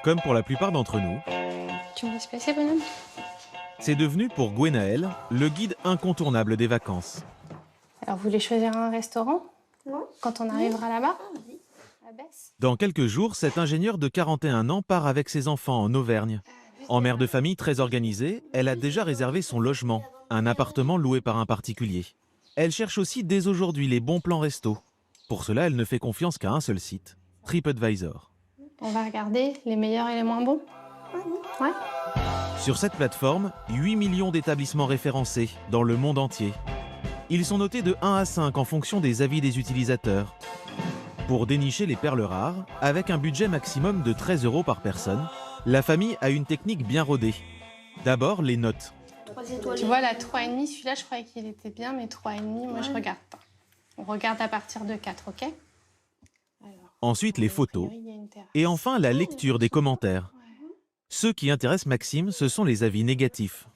Comme pour la plupart d'entre nous, Tu me laisses passer, bonhomme? c'est devenu pour Gwenaëlle le guide incontournable des vacances. Alors, vous voulez choisir un restaurant? Non. Quand on arrivera là-bas? À Besse? Dans quelques jours, cet ingénieur de 41 ans part avec ses enfants en Auvergne. En mère de famille très organisée, elle a déjà réservé son logement, un appartement loué par un particulier. Elle cherche aussi dès aujourd'hui les bons plans resto. Pour cela, elle ne fait confiance qu'à un seul site, TripAdvisor. On va regarder les meilleurs et les moins bons? Ouais. Sur cette plateforme, 8 millions d'établissements référencés dans le monde entier. Ils sont notés de 1 à 5 en fonction des avis des utilisateurs. Pour dénicher les perles rares, avec un budget maximum de 13 € par personne, la famille a une technique bien rodée. D'abord, les notes. 3 étoiles. Tu vois, la 3,5, celui-là, je croyais qu'il était bien, mais 3,5, moi, je regarde pas. On regarde à partir de 4, ok? Alors, Ensuite, les a photos. priori, il y a une terrasse. Et enfin, la lecture des commentaires. Ceux qui intéressent Maxime, ce sont les avis négatifs.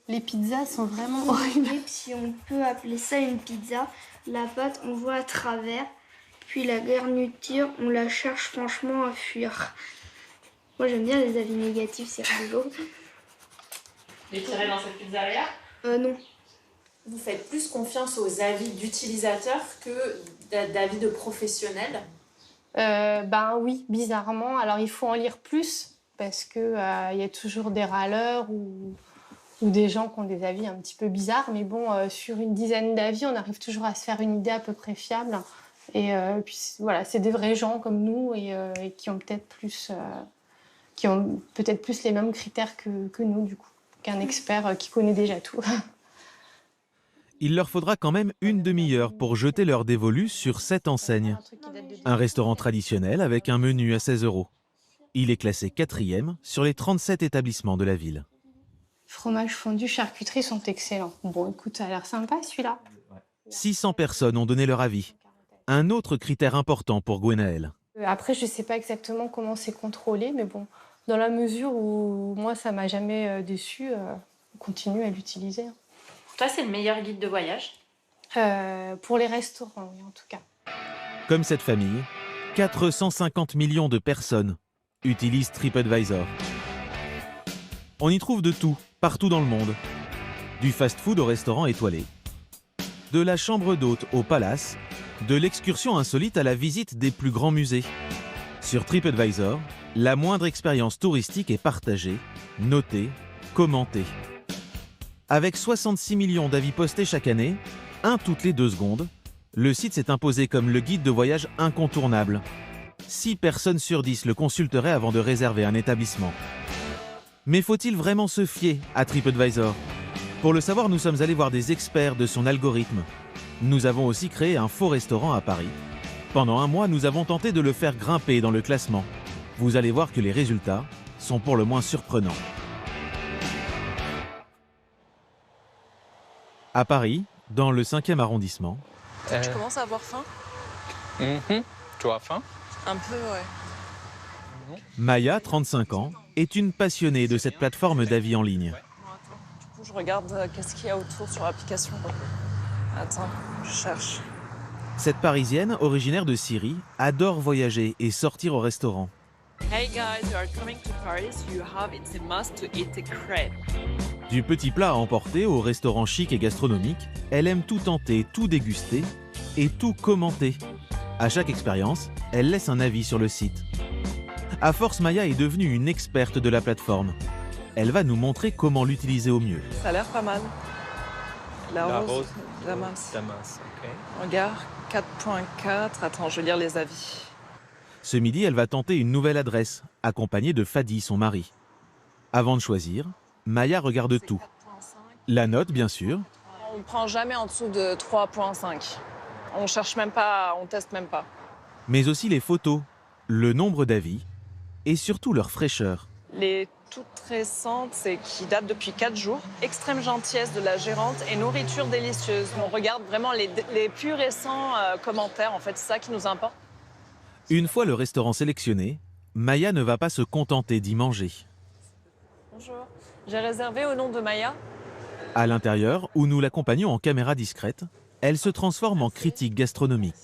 Les pizzas sont vraiment horribles. Si on peut appeler ça une pizza, la pâte, on voit à travers. Puis la garniture, on la cherche franchement à fuir. Moi, j'aime bien les avis négatifs, c'est rigolo. Les tirer dans cette pizzeria? Non. Vous faites plus confiance aux avis d'utilisateurs que d'avis de professionnels? Ben oui, bizarrement. Alors, il faut en lire plus parce que y a toujours des râleurs ou des gens qui ont des avis un petit peu bizarres. Mais bon, sur une dizaine d'avis, on arrive toujours à se faire une idée à peu près fiable. Et puis voilà, c'est des vrais gens comme nous et qui ont peut-être plus, les mêmes critères que nous, du coup, qu'un expert qui connaît déjà tout. Il leur faudra quand même une demi-heure pour jeter leur dévolu sur cette enseigne. Un restaurant traditionnel avec un menu à 16 €. Il est classé 4e sur les 37 établissements de la ville. Fromage fondu, charcuterie sont excellents. Bon, écoute, ça a l'air sympa celui-là. 600 personnes ont donné leur avis. Un autre critère important pour Gwenaëlle. Après, je ne sais pas exactement comment c'est contrôlé, mais bon, dans la mesure où moi, ça m'a jamais déçu, on continue à l'utiliser. Pour toi, c'est le meilleur guide de voyage? Pour les restaurants, oui, en tout cas. Comme cette famille, 450 millions de personnes utilisent TripAdvisor. On y trouve de tout, partout dans le monde. Du fast-food au restaurant étoilé. De la chambre d'hôte au palace, de l'excursion insolite à la visite des plus grands musées. Sur TripAdvisor, la moindre expérience touristique est partagée, notée, commentée. Avec 66 millions d'avis postés chaque année, un toutes les 2 secondes, le site s'est imposé comme le guide de voyage incontournable. 6 personnes sur 10 le consulteraient avant de réserver un établissement. Mais faut-il vraiment se fier à TripAdvisor? Pour le savoir, nous sommes allés voir des experts de son algorithme. Nous avons aussi créé un faux restaurant à Paris. Pendant un mois, nous avons tenté de le faire grimper dans le classement. Vous allez voir que les résultats sont pour le moins surprenants. À Paris, dans le 5e arrondissement, Tu commences à avoir faim? Tu as faim? Un peu, ouais. Maya, 35 ans, est une passionnée de cette plateforme d'avis en ligne. Bon, attends. Du coup, je regarde qu'est-ce qu'il y a autour sur l'application. Attends, je cherche. Cette Parisienne, originaire de Syrie, adore voyager et sortir au restaurant. Hey guys, you are coming to Paris. You have it's a must to eat a crepe. Du petit plat à emporter au restaurant chic et gastronomique, elle aime tout tenter, tout déguster et tout commenter. À chaque expérience, elle laisse un avis sur le site. À force, Maya est devenue une experte de la plateforme. Elle va nous montrer comment l'utiliser au mieux. Ça a l'air pas mal. La rose, Damas, Damas. ok. Regarde, 4.4. Attends, je vais lire les avis. Ce midi, elle va tenter une nouvelle adresse, accompagnée de Fadi, son mari. Avant de choisir, Maya regarde tout. 4.5. La note, bien sûr, On prend jamais en dessous de 3.5. On cherche même pas, on teste même pas. mais aussi les photos, le nombre d'avis et surtout leur fraîcheur. Les toutes récentes, c'est qui datent depuis 4 jours. Extrême gentillesse de la gérante et nourriture délicieuse. On regarde vraiment les plus récents commentaires, en fait, c'est ça qui nous importe. Une fois le restaurant sélectionné, Maya ne va pas se contenter d'y manger. Bonjour. J'ai réservé au nom de Maya. À l'intérieur, où nous l'accompagnons en caméra discrète, elle se transforme en critique gastronomique.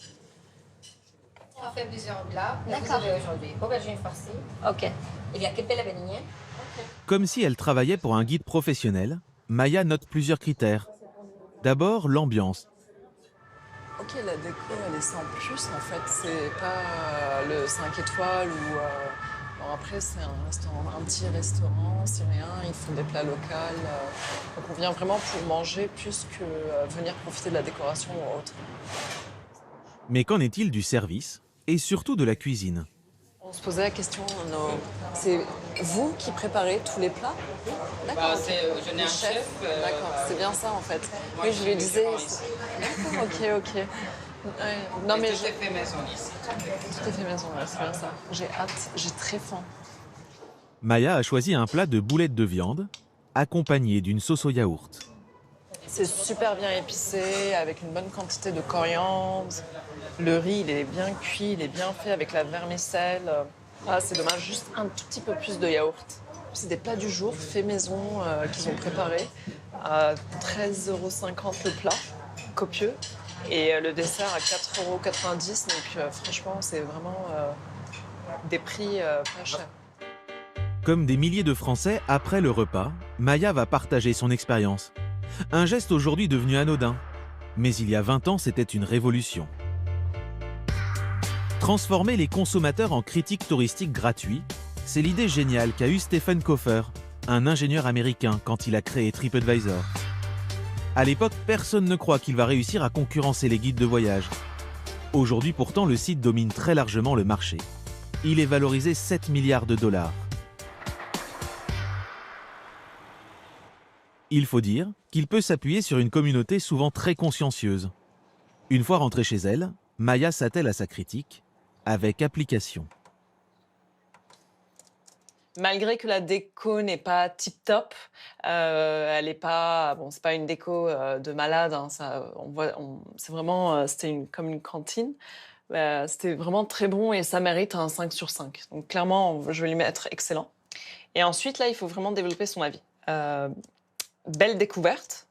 On fait plusieurs plats. Vous avez aujourd'hui aubergine farcie, Ok. Comme si elle travaillait pour un guide professionnel, Maya note plusieurs critères. D'abord, l'ambiance. Ok, la déco, elle est sans plus en fait. C'est pas le 5 étoiles ou. Bon, après, c'est un restaurant, un petit restaurant, c'est rien. Ils font des plats locaux. Donc, on vient vraiment pour manger plus que venir profiter de la décoration ou autre. Mais qu'en est-il du service et surtout de la cuisine? On se posait la question, c'est vous qui préparez tous les plats? D'accord. Je n'ai Le un chef. D'accord, c'est bien ça en fait. Oui, je lui disais. D'accord, ok. Ouais. Non, mais Tout est fait maison ici. tout est fait maison, ouais, c'est bien ça. J'ai hâte, j'ai très faim. Maya a choisi un plat de boulettes de viande, accompagné d'une sauce au yaourt. C'est super bien épicé, avec une bonne quantité de coriandre. Le riz, il est bien cuit, il est bien fait avec la vermicelle. Ah, c'est dommage, juste un tout petit peu plus de yaourt. C'est des plats du jour, faits maison, qu'ils ont préparés. À 13,50 € le plat, copieux. Et le dessert à 4,90 €. Donc franchement, c'est vraiment des prix pas chers. Comme des milliers de Français, après le repas, Maya va partager son expérience. Un geste aujourd'hui devenu anodin. Mais il y a 20 ans, c'était une révolution. Transformer les consommateurs en critiques touristiques gratuits, c'est l'idée géniale qu'a eue Stephen Kaufer, un ingénieur américain, quand il a créé TripAdvisor. À l'époque, personne ne croit qu'il va réussir à concurrencer les guides de voyage. Aujourd'hui pourtant, le site domine très largement le marché. Il est valorisé 7 milliards de dollars. Il faut dire qu'il peut s'appuyer sur une communauté souvent très consciencieuse. Une fois rentrée chez elle, Maya s'attelle à sa critique avec application. Malgré que la déco n'est pas tip-top, elle n'est pas... Bon, c'est pas une déco de malade, hein, ça, c'est vraiment... c'était comme une cantine. C'était vraiment très bon et ça mérite un 5 sur 5. Donc clairement, je vais lui mettre excellent. Et ensuite, là, il faut vraiment développer son avis. Belle découverte.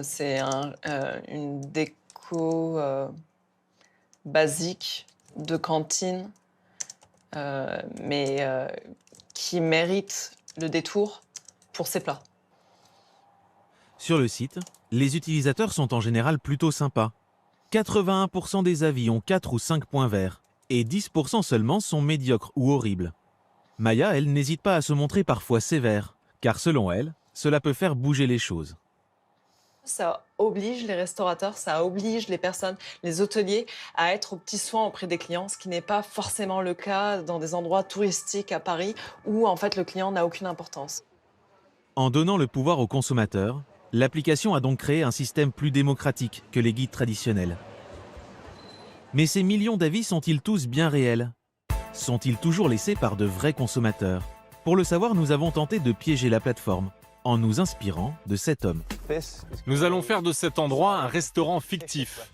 C'est une déco basique de cantine, mais qui mérite le détour pour ses plats. Sur le site, les utilisateurs sont en général plutôt sympas. 81% des avis ont 4 ou 5 points verts, et 10% seulement sont médiocres ou horribles. Maya, elle, n'hésite pas à se montrer parfois sévère, car selon elle, cela peut faire bouger les choses. Ça oblige les restaurateurs, ça oblige les personnes, les hôteliers à être aux petits soins auprès des clients, ce qui n'est pas forcément le cas dans des endroits touristiques à Paris où en fait le client n'a aucune importance. En donnant le pouvoir aux consommateurs, l'application a donc créé un système plus démocratique que les guides traditionnels. Mais ces millions d'avis sont-ils tous bien réels? Sont-ils toujours laissés par de vrais consommateurs? Pour le savoir, nous avons tenté de piéger la plateforme en nous inspirant de cet homme. Nous allons faire de cet endroit un restaurant fictif.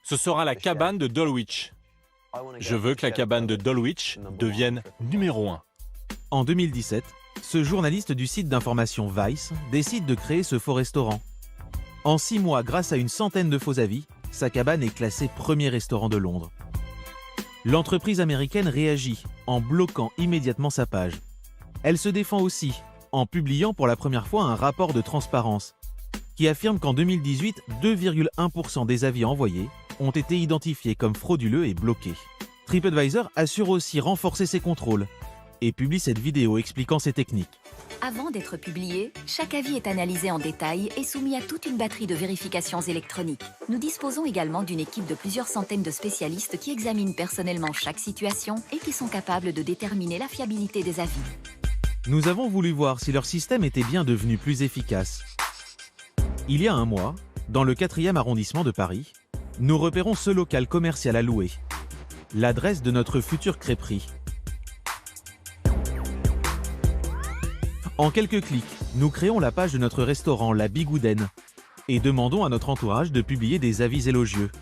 Ce sera la cabane de Dulwich. Je veux que la cabane de Dulwich devienne numéro 1. En 2017, ce journaliste du site d'information Vice décide de créer ce faux restaurant. En 6 mois, grâce à une centaine de faux avis, sa cabane est classée premier restaurant de Londres. L'entreprise américaine réagit en bloquant immédiatement sa page. Elle se défend aussi en publiant pour la première fois un rapport de transparence qui affirme qu'en 2018, 2,1% des avis envoyés ont été identifiés comme frauduleux et bloqués. TripAdvisor assure aussi renforcer ses contrôles et publie cette vidéo expliquant ses techniques. Avant d'être publié, chaque avis est analysé en détail et soumis à toute une batterie de vérifications électroniques. Nous disposons également d'une équipe de plusieurs centaines de spécialistes qui examinent personnellement chaque situation et qui sont capables de déterminer la fiabilité des avis. Nous avons voulu voir si leur système était bien devenu plus efficace. Il y a un mois, dans le 4e arrondissement de Paris, nous repérons ce local commercial à louer, l'adresse de notre future crêperie. En quelques clics, nous créons la page de notre restaurant La Bigoudaine et demandons à notre entourage de publier des avis élogieux,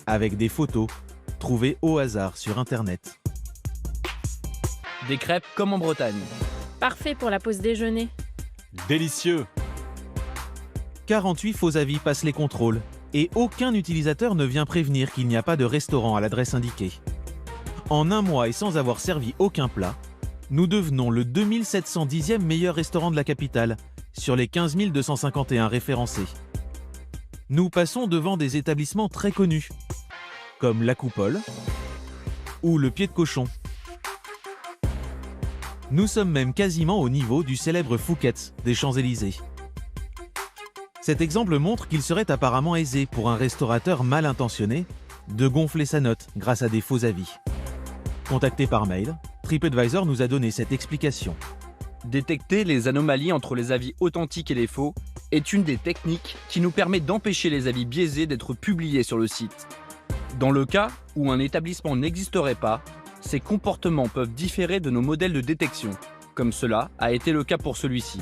avec des photos trouvées au hasard sur Internet. Des crêpes comme en Bretagne. Parfait pour la pause déjeuner. Délicieux. 48 faux avis passent les contrôles et aucun utilisateur ne vient prévenir qu'il n'y a pas de restaurant à l'adresse indiquée. En un mois et sans avoir servi aucun plat, nous devenons le 2710e meilleur restaurant de la capitale, sur les 15 251 référencés. Nous passons devant des établissements très connus, comme La Coupole ou Le Pied de Cochon. Nous sommes même quasiment au niveau du célèbre Fouquet's des Champs-Élysées. Cet exemple montre qu'il serait apparemment aisé pour un restaurateur mal intentionné de gonfler sa note grâce à des faux avis. Contacté par mail, TripAdvisor nous a donné cette explication. Détecter les anomalies entre les avis authentiques et les faux est une des techniques qui nous permet d'empêcher les avis biaisés d'être publiés sur le site. Dans le cas où un établissement n'existerait pas, ces comportements peuvent différer de nos modèles de détection, comme cela a été le cas pour celui-ci.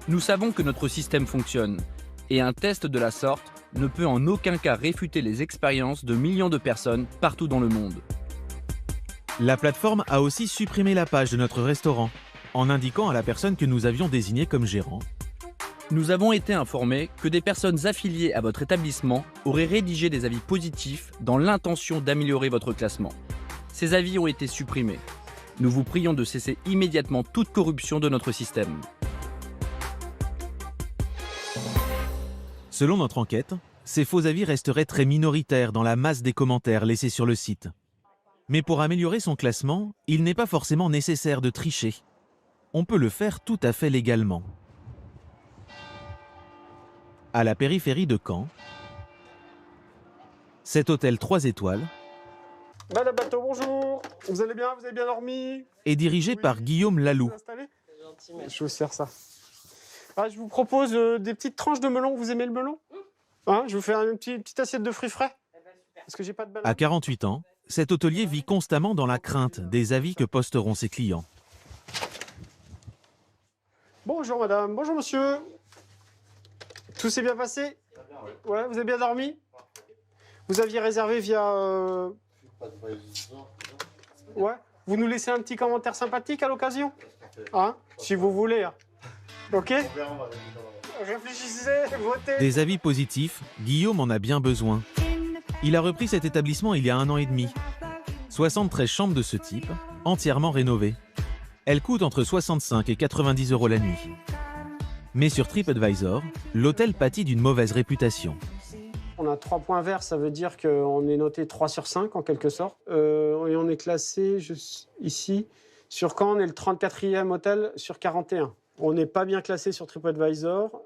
Nous savons que notre système fonctionne, et un test de la sorte ne peut en aucun cas réfuter les expériences de millions de personnes partout dans le monde. La plateforme a aussi supprimé la page de notre restaurant, en indiquant à la personne que nous avions désignée comme gérant. Nous avons été informés que des personnes affiliées à votre établissement auraient rédigé des avis positifs dans l'intention d'améliorer votre classement. Ces avis ont été supprimés. Nous vous prions de cesser immédiatement toute corruption de notre système. Selon notre enquête, ces faux avis resteraient très minoritaires dans la masse des commentaires laissés sur le site. Mais pour améliorer son classement, il n'est pas forcément nécessaire de tricher. On peut le faire tout à fait légalement. À la périphérie de Caen, cet hôtel 3 étoiles Madame Bateau, bonjour. Vous allez bien? Vous avez bien dormi? est dirigé par Guillaume Laloux. Je vous sers ça. Ah, je vous propose des petites tranches de melon. Vous aimez le melon? Hein, je vous fais une petite assiette de fruits frais. Parce que j'ai pas de banane. À 48 ans, cet hôtelier vit constamment dans la crainte des avis que posteront ses clients. Bonjour madame, bonjour monsieur. Tout s'est bien passé? Ouais, vous avez bien dormi? Vous aviez réservé via... Ouais, vous nous laissez un petit commentaire sympathique à l'occasion? Hein? Si vous voulez. Hein. Ok? Réfléchissez, votez. Des avis positifs, Guillaume en a bien besoin. Il a repris cet établissement il y a 1 an et demi. 73 chambres de ce type, entièrement rénovées. Elles coûtent entre 65 et 90 € la nuit. Mais sur TripAdvisor, l'hôtel pâtit d'une mauvaise réputation. On a 3 points verts, ça veut dire qu'on est noté 3 sur 5 en quelque sorte. Et on est classé ici, sur Caen, on est le 34e hôtel sur 41. On n'est pas bien classé sur TripAdvisor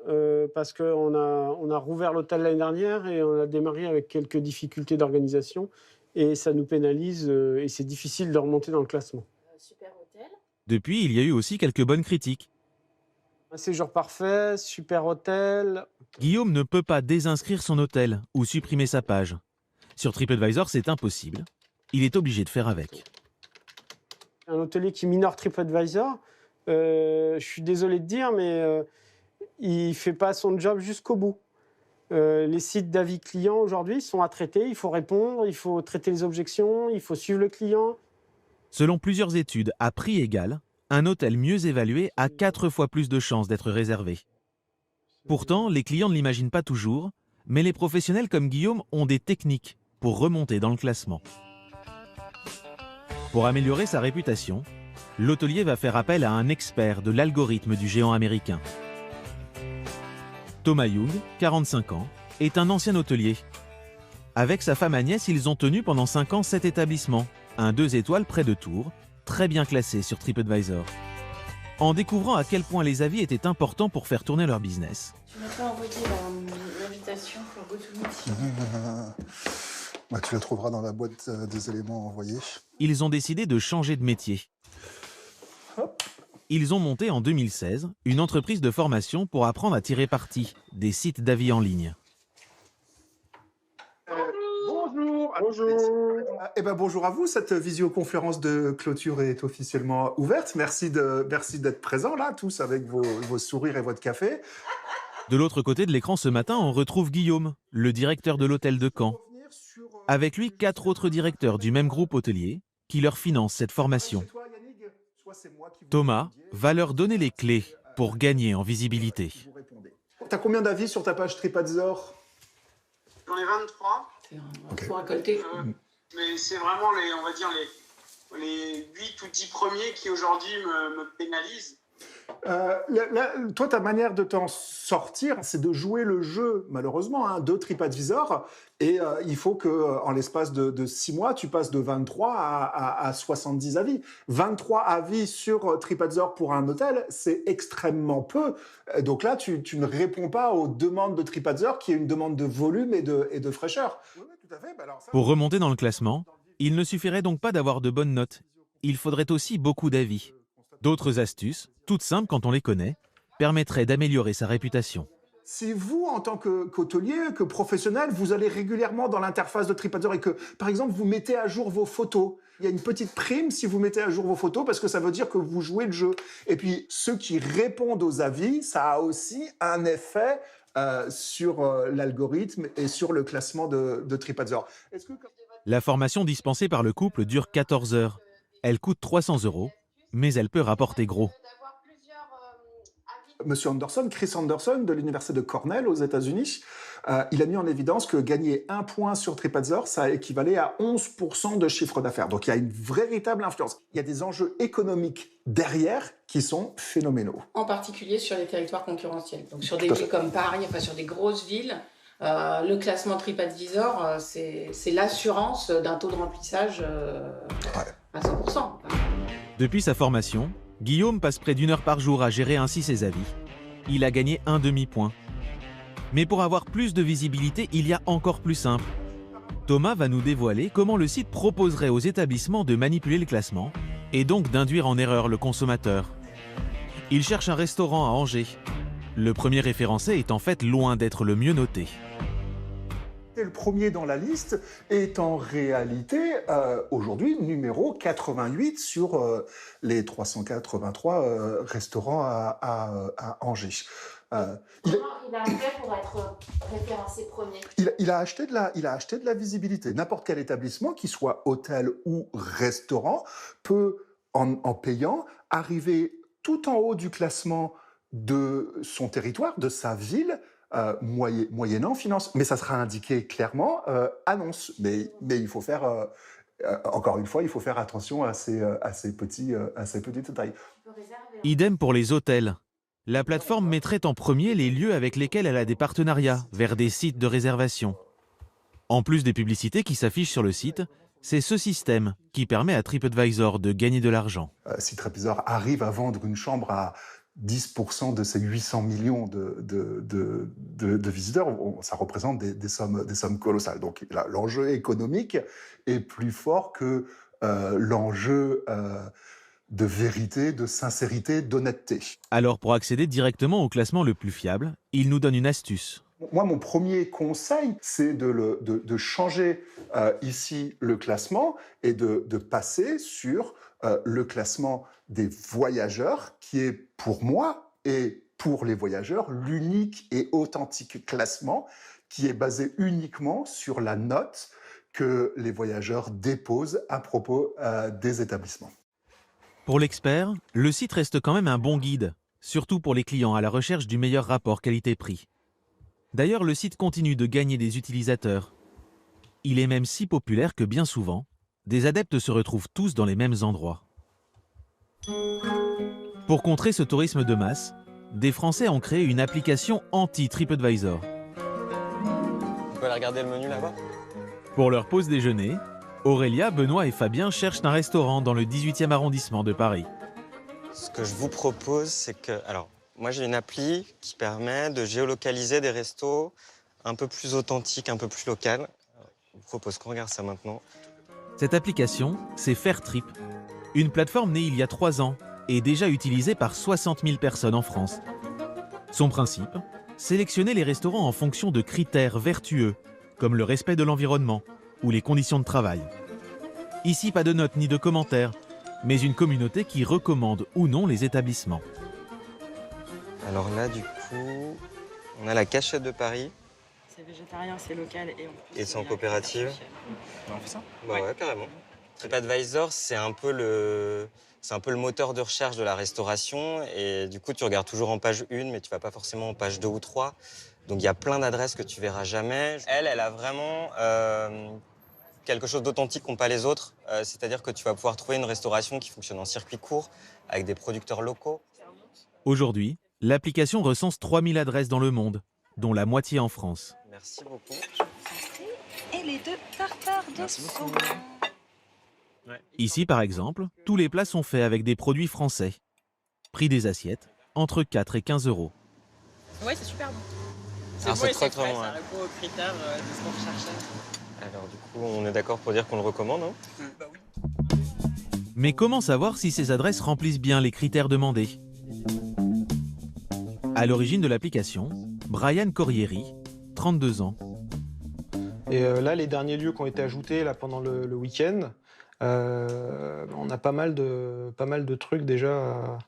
parce qu'on a rouvert l'hôtel l'année dernière et on a démarré avec quelques difficultés d'organisation. Et ça nous pénalise et c'est difficile de remonter dans le classement. Super hôtel. Depuis, il y a eu aussi quelques bonnes critiques. Un séjour parfait, super hôtel. Guillaume ne peut pas désinscrire son hôtel ou supprimer sa page. Sur TripAdvisor, c'est impossible. Il est obligé de faire avec. Un hôtelier qui minore TripAdvisor, je suis désolé de dire, mais il ne fait pas son job jusqu'au bout. Les sites d'avis clients aujourd'hui sont à traiter, il faut répondre, il faut traiter les objections, il faut suivre le client. Selon plusieurs études à prix égal, un hôtel mieux évalué a 4 fois plus de chances d'être réservé. Pourtant, les clients ne l'imaginent pas toujours, mais les professionnels comme Guillaume ont des techniques pour remonter dans le classement. Pour améliorer sa réputation, l'hôtelier va faire appel à un expert de l'algorithme du géant américain. Thomas Young, 45 ans, est un ancien hôtelier. Avec sa femme Agnès, ils ont tenu pendant 5 ans cet établissement, un 2 étoiles près de Tours, très bien classé sur TripAdvisor. En découvrant à quel point les avis étaient importants pour faire tourner leur business, Tu m'as pas envoyé l'invitation pour GoToMeeting. Bah, tu la trouveras dans la boîte des éléments envoyés. ils ont décidé de changer de métier. Ils ont monté en 2016 une entreprise de formation pour apprendre à tirer parti des sites d'avis en ligne. Bonjour. Bonjour. Eh ben, bonjour à vous, cette visioconférence de clôture est officiellement ouverte. Merci d'être présents là, tous avec vos sourires et votre café. De l'autre côté de l'écran ce matin, on retrouve Guillaume, le directeur de l'hôtel de Caen. Avec lui, 4 autres directeurs du même groupe hôtelier qui leur financent cette formation. Thomas va leur donner les clés pour gagner en visibilité. T'as combien d'avis sur ta page TripAdvisor? J'en ai 23. Faut récolter. Mais c'est vraiment on va dire les 8 ou 10 premiers qui aujourd'hui me pénalisent. Toi, ta manière de t'en sortir, c'est de jouer le jeu, malheureusement, hein, de TripAdvisor. Et il faut qu'en l'espace de 6 mois, tu passes de 23 à 70 avis. 23 avis sur TripAdvisor pour un hôtel, c'est extrêmement peu. Donc là, tu ne réponds pas aux demandes de TripAdvisor, qui est une demande de volume et de fraîcheur. Oui, tout à fait. Pour remonter dans le classement, il ne suffirait donc pas d'avoir de bonnes notes. Il faudrait aussi beaucoup d'avis. D'autres astuces, toutes simples quand on les connaît, permettraient d'améliorer sa réputation. Si vous, en tant qu'hôtelier, que professionnel, vous allez régulièrement dans l'interface de TripAdvisor et que, par exemple, vous mettez à jour vos photos, il y a une petite prime si vous mettez à jour vos photos parce que ça veut dire que vous jouez le jeu. Et puis, ceux qui répondent aux avis, ça a aussi un effet sur l'algorithme et sur le classement de TripAdvisor. La formation dispensée par le couple dure 14 heures. Elle coûte 300 €, mais elle peut rapporter gros. Monsieur Anderson, Chris Anderson, de l'université de Cornell aux États-Unis, il a mis en évidence que gagner 1 point sur TripAdvisor, ça équivalait à 11% de chiffre d'affaires. Donc il y a une véritable influence. Il y a des enjeux économiques derrière qui sont phénoménaux. En particulier sur les territoires concurrentiels. Donc sur des villes comme Paris, enfin sur des grosses villes, le classement TripAdvisor, c'est l'assurance d'un taux de remplissage à 100%. Depuis sa formation, Guillaume passe près d'1 heure par jour à gérer ainsi ses avis. Il a gagné un demi-point. Mais pour avoir plus de visibilité, il y a encore plus simple. Thomas va nous dévoiler comment le site proposerait aux établissements de manipuler le classement et donc d'induire en erreur le consommateur. Il cherche un restaurant à Angers. Le premier référencé est en fait loin d'être le mieux noté. Le premier dans la liste est en réalité aujourd'hui numéro 88 sur les 383 restaurants à Angers. Comment il a fait pour être référencé premier? Il a acheté de la visibilité. N'importe quel établissement, qu'il soit hôtel ou restaurant, peut, en payant, arriver tout en haut du classement de son territoire, de sa ville, moyennant finance. Mais ça sera indiqué clairement, annonce. Mais il faut faire, encore une fois, il faut faire attention à ces petits détails. Idem pour les hôtels. La plateforme mettrait en premier les lieux avec lesquels elle a des partenariats vers des sites de réservation. En plus des publicités qui s'affichent sur le site, c'est ce système qui permet à TripAdvisor de gagner de l'argent. Si TripAdvisor arrive à vendre une chambre à 10% de ces 800 millions de visiteurs, ça représente des sommes colossales. Donc là, l'enjeu économique est plus fort que l'enjeu de vérité, de sincérité, d'honnêteté. Alors pour accéder directement au classement le plus fiable, il nous donne une astuce. Moi, mon premier conseil, c'est de changer ici le classement et de passer sur le classement des voyageurs, qui est pour moi et pour les voyageurs l'unique et authentique classement qui est basé uniquement sur la note que les voyageurs déposent à propos des établissements. Pour l'expert, le site reste quand même un bon guide, surtout pour les clients à la recherche du meilleur rapport qualité-prix. D'ailleurs, le site continue de gagner des utilisateurs. Il est même si populaire que bien souvent, des adeptes se retrouvent tous dans les mêmes endroits. Pour contrer ce tourisme de masse, des Français ont créé une application anti-TripAdvisor. On peut aller regarder le menu là-bas? Pour leur pause déjeuner, Aurélia, Benoît et Fabien cherchent un restaurant dans le 18e arrondissement de Paris. Ce que je vous propose, c'est que... Alors, moi j'ai une appli qui permet de géolocaliser des restos un peu plus authentiques, un peu plus locales. Je vous propose qu'on regarde ça maintenant. Cette application, c'est Fairtrip, une plateforme née il y a 3 ans et déjà utilisée par 60 000 personnes en France. Son principe, sélectionner les restaurants en fonction de critères vertueux, comme le respect de l'environnement ou les conditions de travail. Ici, pas de notes ni de commentaires, mais une communauté qui recommande ou non les établissements. Alors là, du coup, on a la Cachette de Paris. C'est végétarien, c'est local et c'est en coopérative. On fait ça? Bah ouais, carrément. TripAdvisor, c'est un peu le moteur de recherche de la restauration. Et du coup, tu regardes toujours en page 1, mais tu vas pas forcément en page 2 ou 3. Donc il y a plein d'adresses que tu verras jamais. Elle a vraiment quelque chose d'authentique qu'ont pas les autres. C'est-à-dire que tu vas pouvoir trouver une restauration qui fonctionne en circuit court, avec des producteurs locaux. Aujourd'hui, l'application recense 3000 adresses dans le monde, dont la moitié en France. Merci beaucoup. Et les 2 tartares de saumon. Ici, par exemple, tous les plats sont faits avec des produits français. Prix des assiettes, entre 4 et 15 euros. Ouais, c'est super bon. Alors, beau et c'est très, frais, bon, ça ouais. répond aux critères de ce qu'on recherchait. Alors du coup, on est d'accord pour dire qu'on le recommande, hein? Bah oui. Mais comment savoir si ces adresses remplissent bien les critères demandés? À l'origine de l'application, Brian Corrieri, 32 ans. Et là, les derniers lieux qui ont été ajoutés là, pendant le week-end, on a pas mal de trucs déjà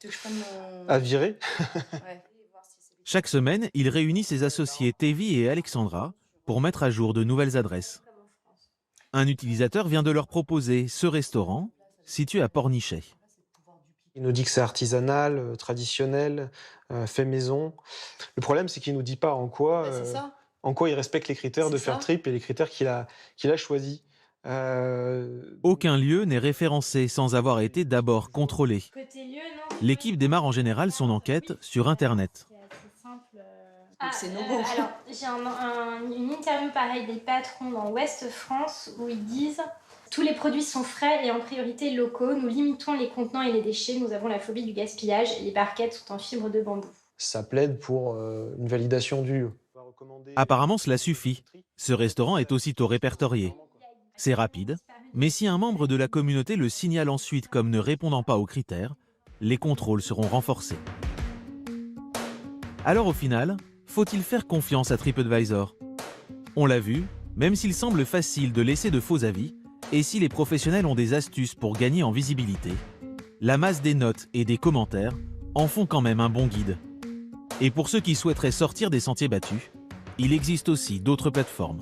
à virer. Chaque semaine, il réunit ses associés Tevi et Alexandra pour mettre à jour de nouvelles adresses. Un utilisateur vient de leur proposer ce restaurant, situé à Pornichet. Il nous dit que c'est artisanal, traditionnel, fait maison. Le problème, c'est qu'il nous dit pas en quoi il respecte les critères de Fair Trip et les critères qu'il a choisis. Aucun lieu n'est référencé sans avoir été d'abord contrôlé. L'équipe démarre en général son enquête sur Internet. Alors, j'ai une interview pareil des patrons dans Ouest France où ils disent « Tous les produits sont frais et en priorité locaux. Nous limitons les contenants et les déchets. Nous avons la phobie du gaspillage et les barquettes sont en fibre de bambou. » Ça plaide pour une validation du lieu. Apparemment, cela suffit. Ce restaurant est aussitôt répertorié. C'est rapide, mais si un membre de la communauté le signale ensuite comme ne répondant pas aux critères, les contrôles seront renforcés. Alors au final, faut-il faire confiance à TripAdvisor? On l'a vu, même s'il semble facile de laisser de faux avis, et si les professionnels ont des astuces pour gagner en visibilité, la masse des notes et des commentaires en font quand même un bon guide. Et pour ceux qui souhaiteraient sortir des sentiers battus, il existe aussi d'autres plateformes.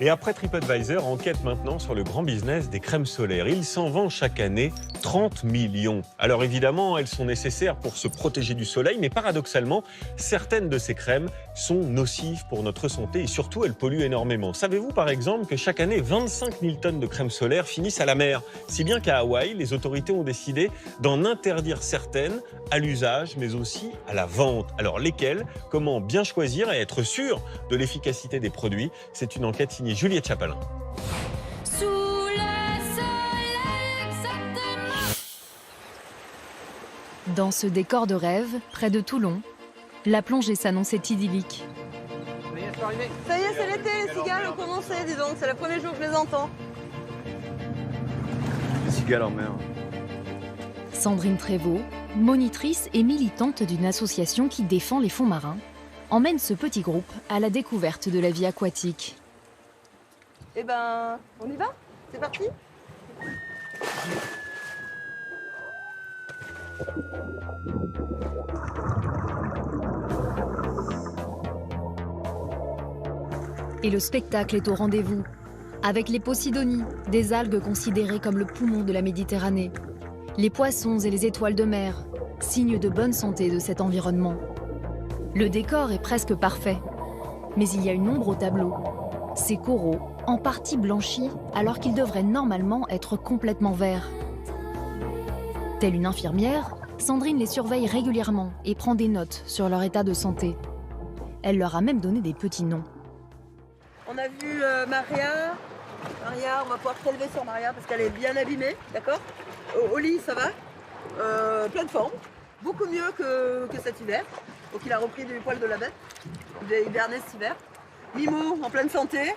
Et après TripAdvisor enquête maintenant sur le grand business des crèmes solaires. Il s'en vend chaque année 30 millions. Alors évidemment, elles sont nécessaires pour se protéger du soleil, mais paradoxalement, certaines de ces crèmes sont nocives pour notre santé et surtout, elles polluent énormément. Savez-vous par exemple que chaque année, 25 000 tonnes de crèmes solaires finissent à la mer? Si bien qu'à Hawaï, les autorités ont décidé d'en interdire certaines à l'usage, mais aussi à la vente. Alors lesquelles? Comment bien choisir et être sûr de l'efficacité des produits? C'est une enquête signée Juliette Chapalin. Sous le soleil, exactement. Dans ce décor de rêve, près de Toulon, la plongée s'annonçait idyllique. Ça y est, c'est l'été, les cigales ont commencé, dis donc. C'est le premier jour que je les entends. Les cigales en mer. Sandrine Prévost, monitrice et militante d'une association qui défend les fonds marins, emmène ce petit groupe à la découverte de la vie aquatique. Eh ben, on y va? C'est parti? Et le spectacle est au rendez-vous, avec les Posidonies, des algues considérées comme le poumon de la Méditerranée, les poissons et les étoiles de mer, signe de bonne santé de cet environnement. Le décor est presque parfait, mais il y a une ombre au tableau. Ces coraux, en partie blanchis, alors qu'ils devraient normalement être complètement verts. Telle une infirmière, Sandrine les surveille régulièrement et prend des notes sur leur état de santé. Elle leur a même donné des petits noms. On a vu Maria. Maria, on va pouvoir prélever sur Maria parce qu'elle est bien abîmée, d'accord? Au lit, ça va. Pleine forme. Beaucoup mieux que cet hiver. Donc il a repris du poil de la bête. Il a hiberné cet hiver. Mimo, en pleine santé.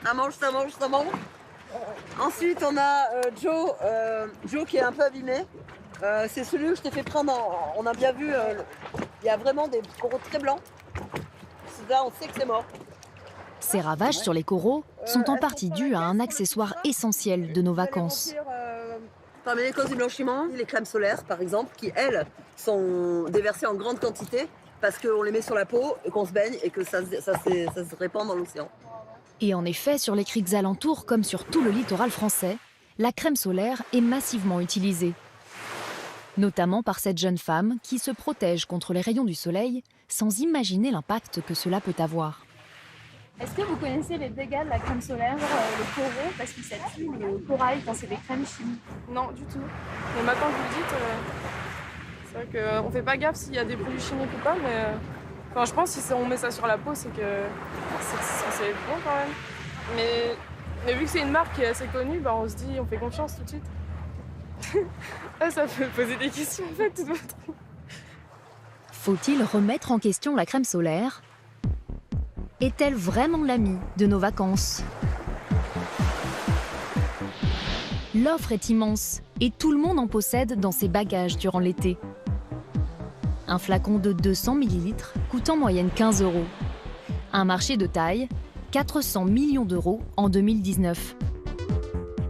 Ça mange, ça mange, ça mange. Ensuite, on a Joe qui est un peu abîmé. C'est celui que je t'ai fait prendre. On a bien vu, il y a vraiment des coraux très blancs. Là, on sait que c'est mort. Ces ravages sur les coraux sont en partie dus à un accessoire essentiel de nos vacances. Parmi les causes du blanchiment, les crèmes solaires, par exemple, qui, elles, sont déversées en grande quantité parce qu'on les met sur la peau et qu'on se baigne et que ça se répand dans l'océan. Et en effet, sur les criques alentours, comme sur tout le littoral français, la crème solaire est massivement utilisée. Notamment par cette jeune femme qui se protège contre les rayons du soleil sans imaginer l'impact que cela peut avoir. Est-ce que vous connaissez les dégâts de la crème solaire, le coraux, parce que ça tue le corail quand c'est des crèmes chimiques? Non, du tout. Mais maintenant que vous le dites, c'est vrai qu'on fait pas gaffe s'il y a des produits chimiques ou pas, mais enfin, je pense que si on met ça sur la peau, c'est que c'est censé être bon quand même. Mais vu que c'est une marque qui est assez connue, bah, on se dit, on fait confiance tout de suite. Ah, ça peut poser des questions en fait, tout votre truc. Faut-il remettre en question la crème solaire? Est-elle vraiment l'amie de nos vacances? L'offre est immense et tout le monde en possède dans ses bagages durant l'été. Un flacon de 200 ml coûte en moyenne 15 €. Un marché de taille, 400 millions d'euros en 2019.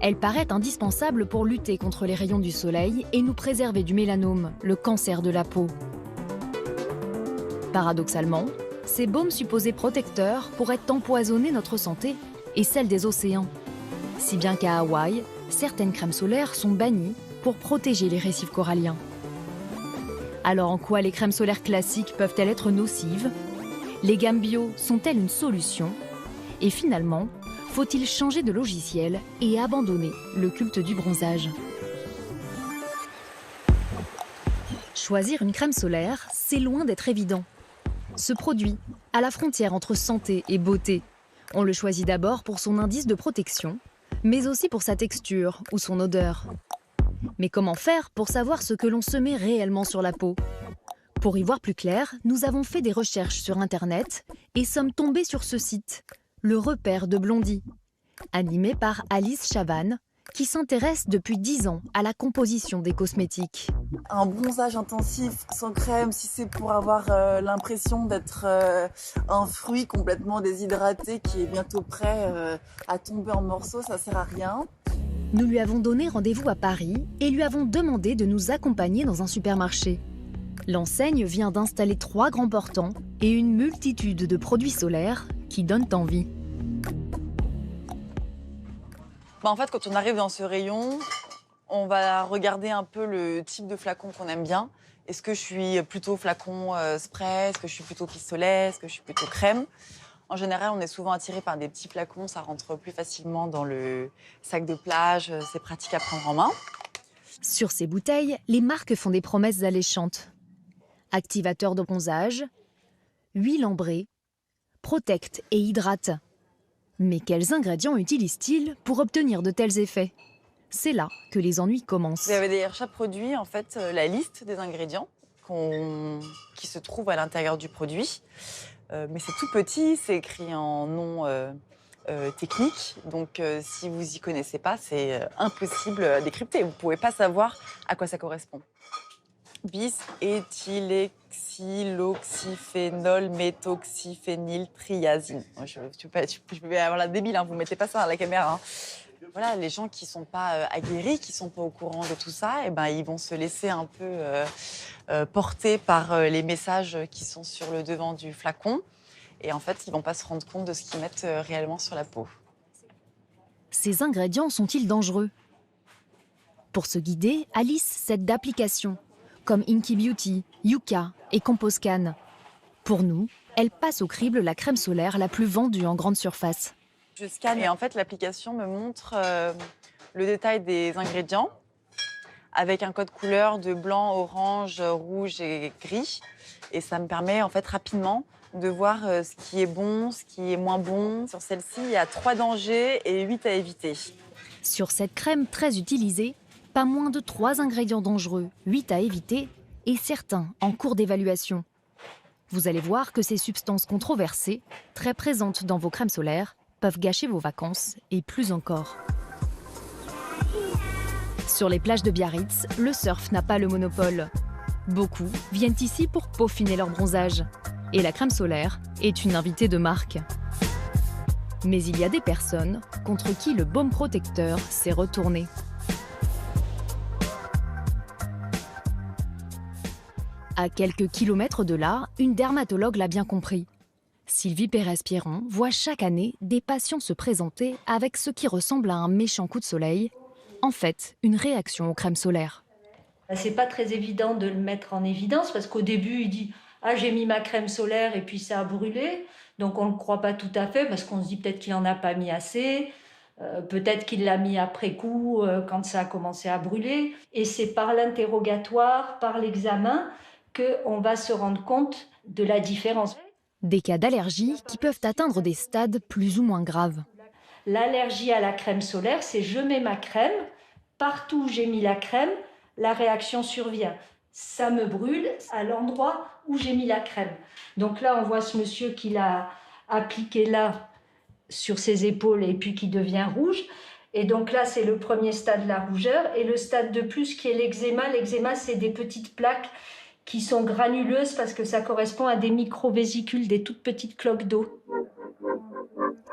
Elle paraît indispensable pour lutter contre les rayons du soleil et nous préserver du mélanome, le cancer de la peau. Paradoxalement, ces baumes supposés protecteurs pourraient empoisonner notre santé et celle des océans. Si bien qu'à Hawaï, certaines crèmes solaires sont bannies pour protéger les récifs coralliens. Alors en quoi les crèmes solaires classiques peuvent-elles être nocives? Les gammes bio sont-elles une solution? Et finalement, faut-il changer de logiciel et abandonner le culte du bronzage? Choisir une crème solaire, c'est loin d'être évident. Ce produit, à la frontière entre santé et beauté, on le choisit d'abord pour son indice de protection, mais aussi pour sa texture ou son odeur. Mais comment faire pour savoir ce que l'on se met réellement sur la peau? Pour y voir plus clair, nous avons fait des recherches sur Internet et sommes tombés sur ce site, Le Repère de Blondie, animé par Alice Chavannes, qui s'intéresse depuis 10 ans à la composition des cosmétiques. Un bronzage intensif sans crème, si c'est pour avoir l'impression d'être un fruit complètement déshydraté qui est bientôt prêt à tomber en morceaux, ça sert à rien. Nous lui avons donné rendez-vous à Paris et lui avons demandé de nous accompagner dans un supermarché. L'enseigne vient d'installer 3 grands portants et une multitude de produits solaires qui donnent envie. En fait, quand on arrive dans ce rayon, on va regarder un peu le type de flacon qu'on aime bien. Est-ce que je suis plutôt flacon spray? Est-ce que je suis plutôt pistolet? Est-ce que je suis plutôt crème? En général, on est souvent attiré par des petits flacons. Ça rentre plus facilement dans le sac de plage. C'est pratique à prendre en main. Sur ces bouteilles, les marques font des promesses alléchantes. Activateur de bronzage, huile ambrée, protecte et hydrate. Mais quels ingrédients utilisent-ils pour obtenir de tels effets? C'est là que les ennuis commencent. Vous avez derrière chaque produit, en fait, la liste des ingrédients qui se trouvent à l'intérieur du produit. Mais c'est tout petit, c'est écrit en nom technique. Donc, si vous n'y connaissez pas, c'est impossible à décrypter. Vous ne pouvez pas savoir à quoi ça correspond. Bis-éthylhexyloxyphénol méthoxyphényltriazine. Je peux avoir la débile, hein, vous ne mettez pas ça à la caméra. Hein. Voilà, les gens qui ne sont pas aguerris, qui ne sont pas au courant de tout ça, eh ben, ils vont se laisser un peu porter par les messages qui sont sur le devant du flacon. Et en fait, ils ne vont pas se rendre compte de ce qu'ils mettent réellement sur la peau. Ces ingrédients sont-ils dangereux? Pour se guider, Alice s'aide d'applications comme Inky Beauty, Yuka et Composcan. Pour nous, elle passe au crible la crème solaire la plus vendue en grande surface. Je scanne et en fait, l'application me montre le détail des ingrédients avec un code couleur de blanc, orange, rouge et gris. Et ça me permet en fait rapidement de voir ce qui est bon, ce qui est moins bon. Sur celle-ci, il y a 3 dangers et 8 à éviter. Sur cette crème très utilisée, pas moins de 3 ingrédients dangereux, 8 à éviter et certains en cours d'évaluation. Vous allez voir que ces substances controversées, très présentes dans vos crèmes solaires, peuvent gâcher vos vacances et plus encore. Sur les plages de Biarritz, le surf n'a pas le monopole. Beaucoup viennent ici pour peaufiner leur bronzage. Et la crème solaire est une invitée de marque. Mais il y a des personnes contre qui le baume protecteur s'est retourné. À quelques kilomètres de là, une dermatologue l'a bien compris. Sylvie Pérez-Pierron voit chaque année des patients se présenter avec ce qui ressemble à un méchant coup de soleil, en fait une réaction aux crèmes solaires. C'est pas très évident de le mettre en évidence parce qu'au début il dit « Ah, j'ai mis ma crème solaire et puis ça a brûlé ». Donc on ne le croit pas tout à fait parce qu'on se dit peut-être qu'il n'en a pas mis assez, peut-être qu'il l'a mis après coup quand ça a commencé à brûler. Et c'est par l'interrogatoire, par l'examen, qu'on va se rendre compte de la différence. Des cas d'allergie qui peuvent atteindre des stades plus ou moins graves. L'allergie à la crème solaire, c'est je mets ma crème, partout où j'ai mis la crème, la réaction survient. Ça me brûle à l'endroit où j'ai mis la crème. Donc là, on voit ce monsieur qui l'a appliqué là, sur ses épaules, et puis qui devient rouge. Et donc là, c'est le premier stade de la rougeur. Et le stade de plus, qui est l'eczéma. L'eczéma, c'est des petites plaques qui sont granuleuses parce que ça correspond à des microvésicules, des toutes petites cloques d'eau.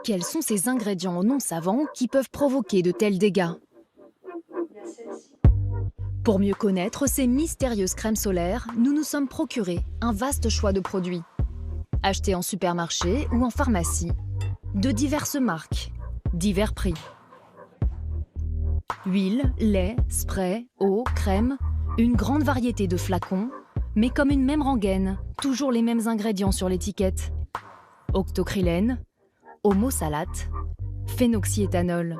Quels sont ces ingrédients non savants qui peuvent provoquer de tels dégâts ? Pour mieux connaître ces mystérieuses crèmes solaires, nous nous sommes procuré un vaste choix de produits. Achetés en supermarché ou en pharmacie, de diverses marques, divers prix. Huile, lait, spray, eau, crème, une grande variété de flacons, mais comme une même rengaine, toujours les mêmes ingrédients sur l'étiquette. Octocrylène, homosalate, phénoxyéthanol.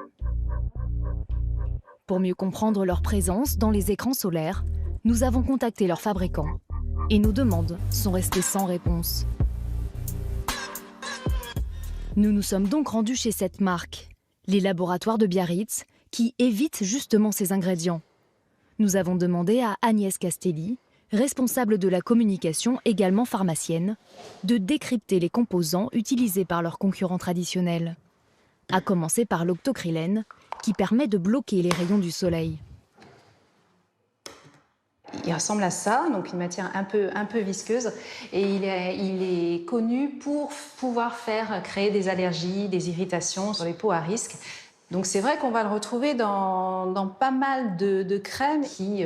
Pour mieux comprendre leur présence dans les écrans solaires, nous avons contacté leurs fabricants et nos demandes sont restées sans réponse. Nous nous sommes donc rendus chez cette marque, les laboratoires de Biarritz, qui évitent justement ces ingrédients. Nous avons demandé à Agnès Castelli, responsable de la communication, également pharmacienne, de décrypter les composants utilisés par leurs concurrents traditionnels. À commencer par l'octocrylène, qui permet de bloquer les rayons du soleil. Il ressemble à ça, donc une matière un peu visqueuse, et il est connu pour pouvoir créer des allergies, des irritations sur les peaux à risque. Donc c'est vrai qu'on va le retrouver dans pas mal de crèmes qui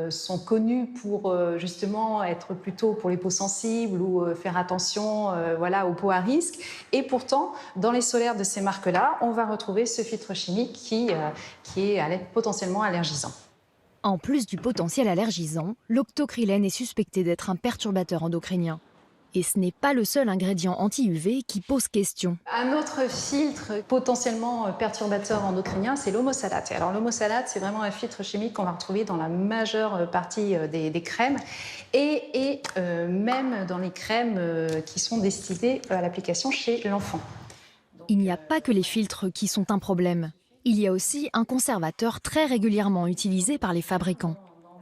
sont connues pour justement être plutôt pour les peaux sensibles ou faire attention aux peaux à risque. Et pourtant, dans les solaires de ces marques-là, on va retrouver ce filtre chimique qui est potentiellement allergisant. En plus du potentiel allergisant, l'octocrylène est suspecté d'être un perturbateur endocrinien. Et ce n'est pas le seul ingrédient anti-UV qui pose question. Un autre filtre potentiellement perturbateur endocrinien, c'est l'homosalate. Alors l'homosalate, c'est vraiment un filtre chimique qu'on va retrouver dans la majeure partie des crèmes et même dans les crèmes qui sont destinées à l'application chez l'enfant. Il n'y a pas que les filtres qui sont un problème. Il y a aussi un conservateur très régulièrement utilisé par les fabricants.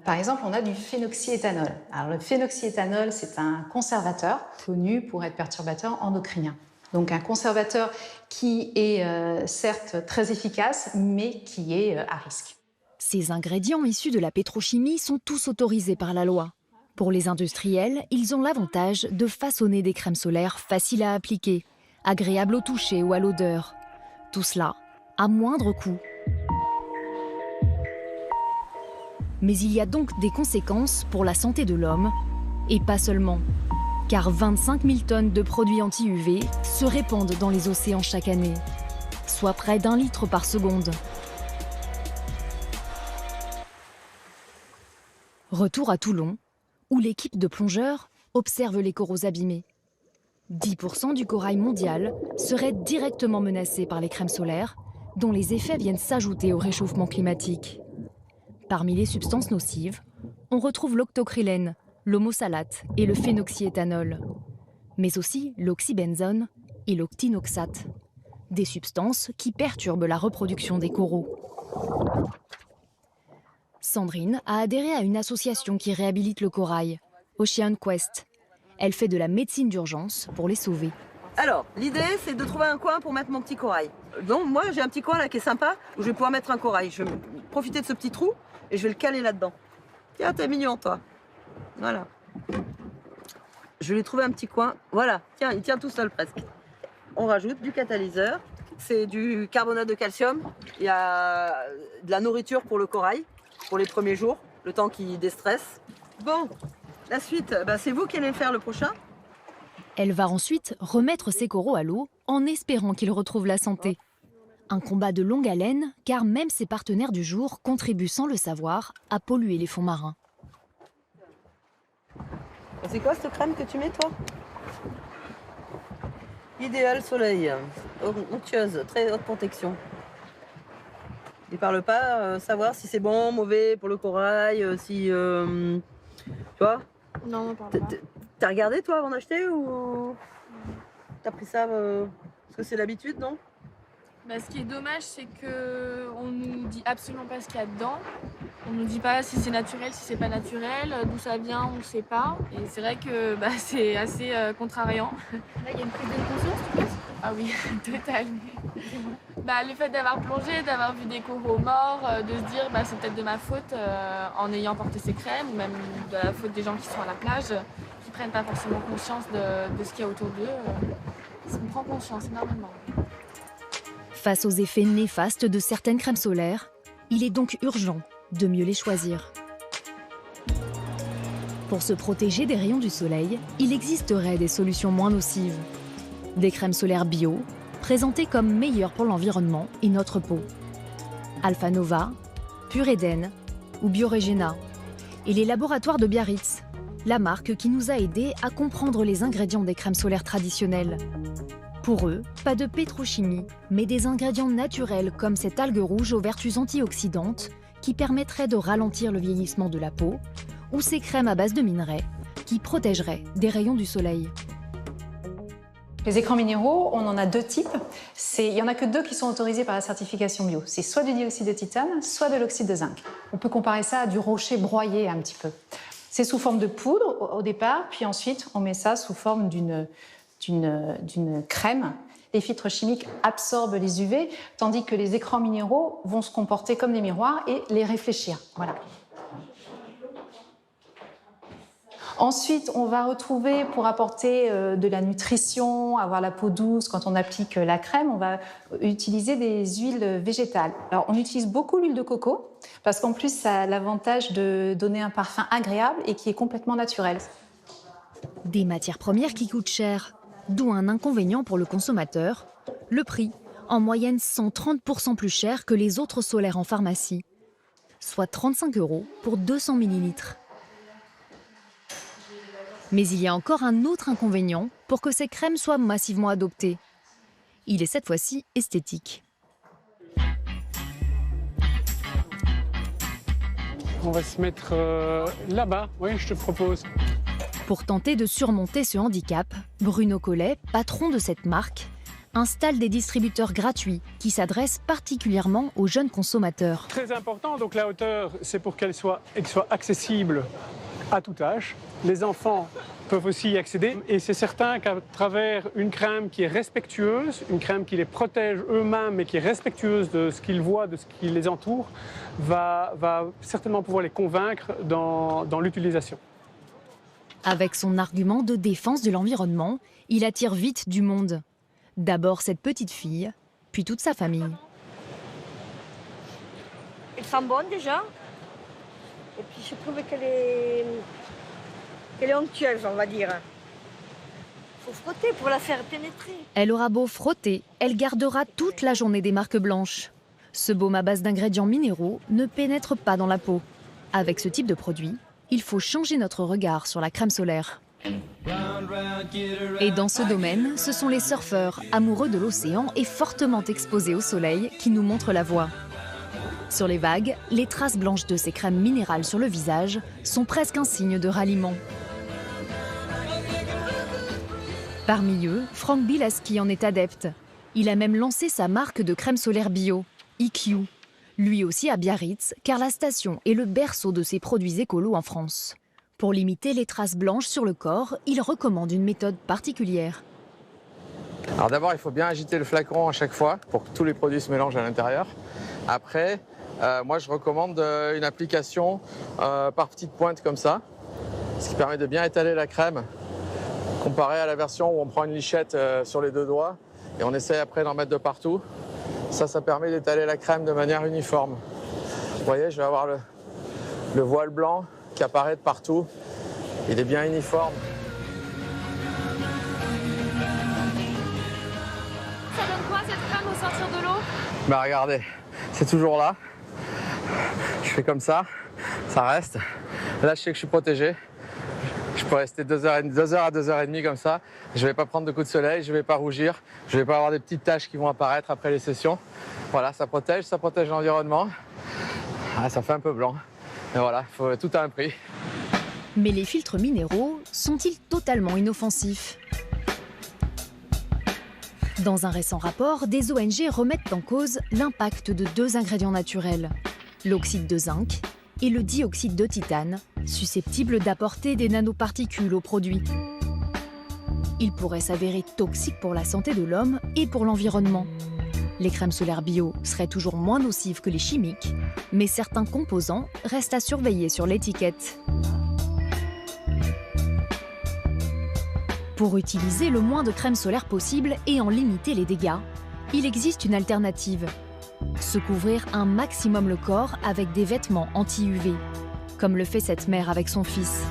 Par exemple, on a du phénoxyéthanol. Alors, le phénoxyéthanol, c'est un conservateur connu pour être perturbateur endocrinien. Donc, un conservateur qui est certes très efficace, mais qui est à risque. Ces ingrédients issus de la pétrochimie sont tous autorisés par la loi. Pour les industriels, ils ont l'avantage de façonner des crèmes solaires faciles à appliquer, agréables au toucher ou à l'odeur. Tout cela à moindre coût. Mais il y a donc des conséquences pour la santé de l'homme, et pas seulement, car 25 000 tonnes de produits anti-UV se répandent dans les océans chaque année, soit près d'1 litre par seconde. Retour à Toulon, où l'équipe de plongeurs observe les coraux abîmés. 10% du corail mondial serait directement menacé par les crèmes solaires, dont les effets viennent s'ajouter au réchauffement climatique. Parmi les substances nocives, on retrouve l'octocrylène, l'homosalate et le phénoxyéthanol, mais aussi l'oxybenzone et l'octinoxate, des substances qui perturbent la reproduction des coraux. Sandrine a adhéré à une association qui réhabilite le corail, Ocean Quest. Elle fait de la médecine d'urgence pour les sauver. Alors, l'idée, c'est de trouver un coin pour mettre mon petit corail. Donc, moi, j'ai un petit coin là qui est sympa, où je vais pouvoir mettre un corail. Je vais profiter de ce petit trou et je vais le caler là-dedans. Tiens, t'es mignon, toi. Voilà. Je vais lui trouver un petit coin. Voilà, tiens, il tient tout seul presque. On rajoute du catalyseur. C'est du carbonate de calcium. Il y a de la nourriture pour le corail, pour les premiers jours, le temps qu'il déstresse. Bon, la suite, c'est vous qui allez le faire le prochain. Elle va ensuite remettre ses coraux à l'eau en espérant qu'ils retrouvent la santé. Un combat de longue haleine, car même ses partenaires du jour contribuent sans le savoir à polluer les fonds marins. C'est quoi cette crème que tu mets, toi? Idéal soleil, onctueuse, très haute protection. Il parle pas savoir si c'est bon, mauvais pour le corail, si... tu vois? Non, on parle pas. T'as regardé, toi, avant d'acheter ou t'as pris ça parce que c'est l'habitude, non? Bah, ce qui est dommage, c'est qu'on nous dit absolument pas ce qu'il y a dedans. On nous dit pas si c'est naturel, si c'est pas naturel, d'où ça vient, on ne sait pas. Et c'est vrai que c'est assez contrariant. Là, il y a une prise de conscience, tu penses? Ah oui, totalement. Le fait d'avoir plongé, d'avoir vu des coraux morts, de se dire c'est peut-être de ma faute en ayant porté ces crèmes, ou même de la faute des gens qui sont à la plage, qui prennent pas forcément conscience de ce qu'il y a autour d'eux. On prend conscience énormément. Face aux effets néfastes de certaines crèmes solaires, il est donc urgent de mieux les choisir. Pour se protéger des rayons du soleil, il existerait des solutions moins nocives. Des crèmes solaires bio, présentées comme meilleures pour l'environnement et notre peau. Alpha Nova, Pure Eden ou Bioregena. Et les laboratoires de Biarritz, la marque qui nous a aidés à comprendre les ingrédients des crèmes solaires traditionnelles. Pour eux, pas de pétrochimie, mais des ingrédients naturels comme cette algue rouge aux vertus antioxydantes qui permettraient de ralentir le vieillissement de la peau, ou ces crèmes à base de minerais qui protégeraient des rayons du soleil. Les écrans minéraux, on en a deux types. Il n'y en a que deux qui sont autorisés par la certification bio. C'est soit du dioxyde de titane, soit de l'oxyde de zinc. On peut comparer ça à du rocher broyé un petit peu. C'est sous forme de poudre au départ, puis ensuite on met ça sous forme d'une crème. Les filtres chimiques absorbent les UV, tandis que les écrans minéraux vont se comporter comme des miroirs et les réfléchir. Voilà. Ensuite, on va retrouver, pour apporter de la nutrition, avoir la peau douce, quand on applique la crème, on va utiliser des huiles végétales. Alors, on utilise beaucoup l'huile de coco, parce qu'en plus, ça a l'avantage de donner un parfum agréable et qui est complètement naturel. Des matières premières qui coûtent cher, d'où un inconvénient pour le consommateur, le prix, en moyenne 130% plus cher que les autres solaires en pharmacie, soit 35 € pour 200 ml. Mais il y a encore un autre inconvénient pour que ces crèmes soient massivement adoptées. Il est cette fois-ci esthétique. On va se mettre là-bas, oui, je te propose. Pour tenter de surmonter ce handicap, Bruno Collet, patron de cette marque, installe des distributeurs gratuits qui s'adressent particulièrement aux jeunes consommateurs. Très important, donc la hauteur, c'est pour qu'elle soit accessible à tout âge. Les enfants peuvent aussi y accéder et c'est certain qu'à travers une crème qui est respectueuse, une crème qui les protège eux-mêmes et qui est respectueuse de ce qu'ils voient, de ce qui les entoure, va certainement pouvoir les convaincre dans l'utilisation. Avec son argument de défense de l'environnement, il attire vite du monde. D'abord cette petite fille, puis toute sa famille. Elle sent bonne déjà. Et puis je trouve qu'elle est onctueuse, on va dire. Il faut frotter pour la faire pénétrer. Elle aura beau frotter, elle gardera toute la journée des marques blanches. Ce baume à base d'ingrédients minéraux ne pénètre pas dans la peau. Avec ce type de produit, il faut changer notre regard sur la crème solaire. Et dans ce domaine, ce sont les surfeurs, amoureux de l'océan et fortement exposés au soleil, qui nous montrent la voie. Sur les vagues, les traces blanches de ces crèmes minérales sur le visage sont presque un signe de ralliement. Parmi eux, Franck Bilaski en est adepte. Il a même lancé sa marque de crème solaire bio, EQ. Lui aussi à Biarritz, car la station est le berceau de ces produits écolos en France. Pour limiter les traces blanches sur le corps, il recommande une méthode particulière. Alors d'abord, il faut bien agiter le flacon à chaque fois pour que tous les produits se mélangent à l'intérieur. Après, moi je recommande une application par petites pointes comme ça, ce qui permet de bien étaler la crème, comparé à la version où on prend une lichette sur les deux doigts et on essaie après d'en mettre de partout. Ça permet d'étaler la crème de manière uniforme. Vous voyez, je vais avoir le voile blanc qui apparaît de partout. Il est bien uniforme. Bah regardez, c'est toujours là. Je fais comme ça, ça reste. Là, je sais que je suis protégé. Je peux rester 2 heures à 2h30 comme ça. Je ne vais pas prendre de coups de soleil, je ne vais pas rougir. Je ne vais pas avoir des petites taches qui vont apparaître après les sessions. Voilà, ça protège l'environnement. Ah, ça fait un peu blanc. Mais voilà, tout a un prix. Mais les filtres minéraux sont-ils totalement inoffensifs? Dans un récent rapport, des ONG remettent en cause l'impact de 2 ingrédients naturels, l'oxyde de zinc et le dioxyde de titane, susceptibles d'apporter des nanoparticules aux produits. Ils pourraient s'avérer toxiques pour la santé de l'homme et pour l'environnement. Les crèmes solaires bio seraient toujours moins nocives que les chimiques, mais certains composants restent à surveiller sur l'étiquette. Pour utiliser le moins de crème solaire possible et en limiter les dégâts, il existe une alternative. Se couvrir un maximum le corps avec des vêtements anti-UV, comme le fait cette mère avec son fils.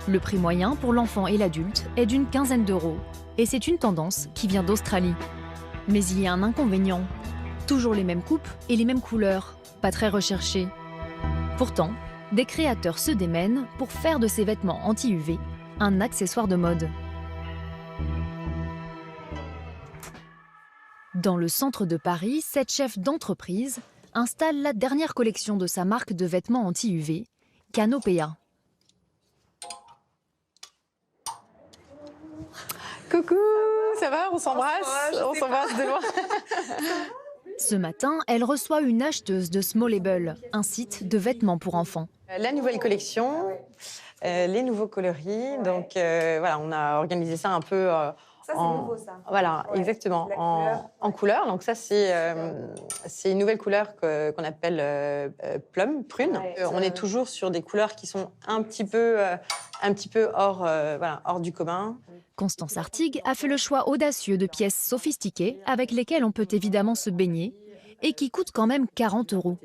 Le prix moyen pour l'enfant et l'adulte est d'une quinzaine d'euros, et c'est une tendance qui vient d'Australie. Mais il y a un inconvénient. Toujours les mêmes coupes et les mêmes couleurs, pas très recherchées. Pourtant, des créateurs se démènent pour faire de ces vêtements anti-UV un accessoire de mode. Dans le centre de Paris, cette chef d'entreprise installe la dernière collection de sa marque de vêtements anti-UV, Canopea. Coucou, ça va? On s'embrasse? On s'embrasse de loin. Ce matin, elle reçoit une acheteuse de Smallable, un site de vêtements pour enfants. La nouvelle collection, les nouveaux coloris. Donc voilà, on a organisé ça un peu ça, c'est nouveau, ça. Voilà, ouais, exactement, en couleur. Donc ça, c'est une nouvelle couleur qu'on appelle plum, prune. Ouais, on est toujours sur des couleurs qui sont un petit peu hors, hors du commun. Constance Artigue a fait le choix audacieux de pièces sophistiquées avec lesquelles on peut évidemment se baigner et qui coûtent quand même 40 €.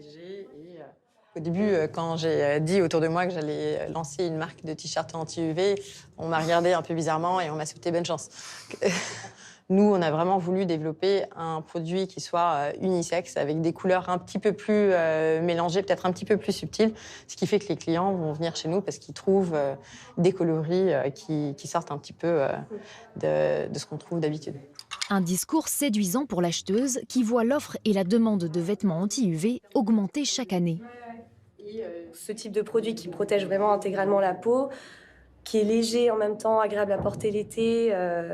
Au début, quand j'ai dit autour de moi que j'allais lancer une marque de t-shirts anti-UV, on m'a regardé un peu bizarrement et on m'a souhaité bonne chance. Nous, on a vraiment voulu développer un produit qui soit unisexe, avec des couleurs un petit peu plus mélangées, peut-être un petit peu plus subtiles, ce qui fait que les clients vont venir chez nous parce qu'ils trouvent des coloris qui sortent un petit peu de ce qu'on trouve d'habitude. Un discours séduisant pour l'acheteuse qui voit l'offre et la demande de vêtements anti-UV augmenter chaque année. Ce type de produit qui protège vraiment intégralement la peau, qui est léger en même temps, agréable à porter l'été,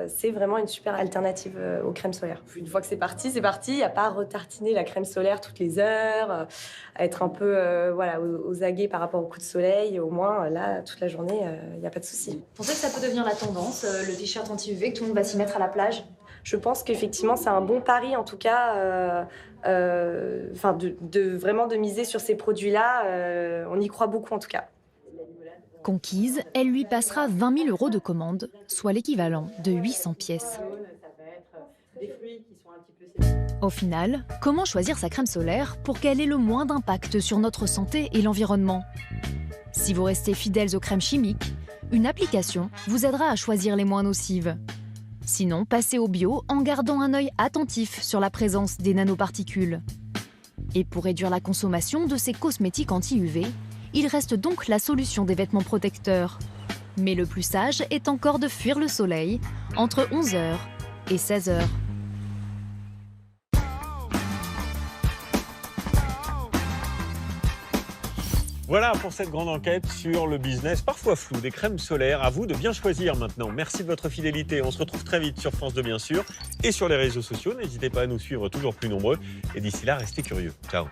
c'est vraiment une super alternative aux crèmes solaires. Une fois que c'est parti, il n'y a pas à retartiner la crème solaire toutes les heures, à être un peu aux aguets par rapport au coup de soleil. Au moins, là, toute la journée, il n'y a pas de souci. Vous pensez que ça peut devenir la tendance, le t-shirt anti-UV, que tout le monde va s'y mettre à la plage? Je pense qu'effectivement, c'est un bon pari, en tout cas, vraiment de miser sur ces produits-là. On y croit beaucoup, en tout cas. Conquise, elle lui passera 20 000 € de commande, soit l'équivalent de 800 pièces. Au final, comment choisir sa crème solaire pour qu'elle ait le moins d'impact sur notre santé et l'environnement? Si vous restez fidèles aux crèmes chimiques, une application vous aidera à choisir les moins nocives. Sinon, passez au bio en gardant un œil attentif sur la présence des nanoparticules. Et pour réduire la consommation de ces cosmétiques anti-UV, il reste donc la solution des vêtements protecteurs. Mais le plus sage est encore de fuir le soleil entre 11 h et 16 h. Voilà pour cette grande enquête sur le business parfois flou des crèmes solaires. À vous de bien choisir maintenant. Merci de votre fidélité. On se retrouve très vite sur France 2 bien sûr et sur les réseaux sociaux. N'hésitez pas à nous suivre toujours plus nombreux. Et d'ici là, restez curieux. Ciao.